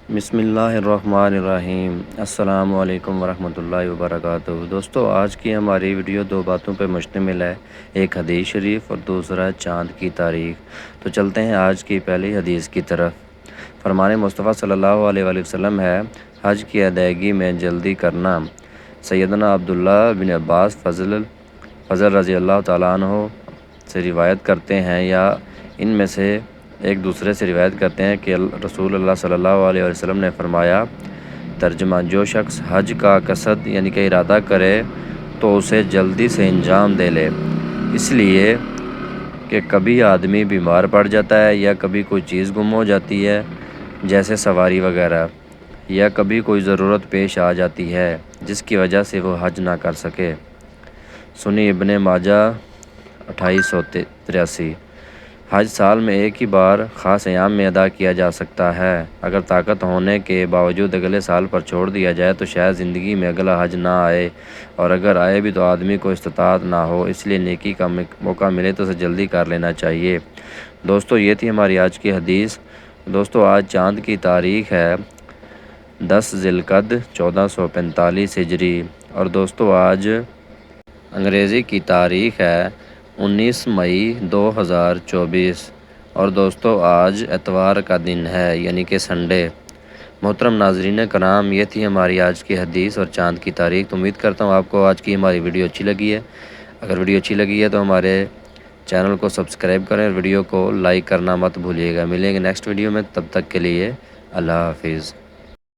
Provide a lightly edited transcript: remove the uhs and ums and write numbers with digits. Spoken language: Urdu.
بسم اللہ الرحمن الرحیم۔ السلام علیکم ورحمۃ اللہ وبرکاتہ۔ دوستو، آج کی ہماری ویڈیو دو باتوں پر مشتمل ہے، ایک حدیث شریف اور دوسرا چاند کی تاریخ۔ تو چلتے ہیں آج کی پہلی حدیث کی طرف۔ فرمان مصطفیٰ صلی اللہ علیہ وآلہ وسلم ہے، حج کی ادائیگی میں جلدی کرنا۔ سیدنا عبداللہ بن عباس فضل رضی اللہ تعالیٰ عنہ سے روایت کرتے ہیں یا ان میں سے ایک دوسرے سے روایت کرتے ہیں کہ رسول اللہ صلی اللہ علیہ وسلم نے فرمایا، ترجمہ: جو شخص حج کا قصد یعنی کہ ارادہ کرے تو اسے جلدی سے انجام دے لے، اس لیے کہ کبھی آدمی بیمار پڑ جاتا ہے یا کبھی کوئی چیز گم ہو جاتی ہے جیسے سواری وغیرہ، یا کبھی کوئی ضرورت پیش آ جاتی ہے جس کی وجہ سے وہ حج نہ کر سکے۔ سنی ابن ماجہ 2883۔ حج سال میں ایک ہی بار خاص ایام میں ادا کیا جا سکتا ہے۔ اگر طاقت ہونے کے باوجود اگلے سال پر چھوڑ دیا جائے تو شاید زندگی میں اگلا حج نہ آئے، اور اگر آئے بھی تو آدمی کو استطاعت نہ ہو، اس لیے نیکی کا موقع ملے تو اسے جلدی کر لینا چاہیے۔ دوستو، یہ تھی ہماری آج کی حدیث۔ دوستو، آج چاند کی تاریخ ہے 10 ذی القعدہ 1445 ہجری، اور دوستو آج انگریزی کی تاریخ ہے 19 مئی 2024، اور دوستو آج اتوار کا دن ہے یعنی کہ سنڈے۔ محترم ناظرین کرام، یہ تھی ہماری آج کی حدیث اور چاند کی تاریخ۔ تو امید کرتا ہوں آپ کو آج کی ہماری ویڈیو اچھی لگی ہے۔ اگر ویڈیو اچھی لگی ہے تو ہمارے چینل کو سبسکرائب کریں اور ویڈیو کو لائک کرنا مت بھولیے گا۔ ملیں گے نیکسٹ ویڈیو میں، تب تک کے لیے اللہ حافظ۔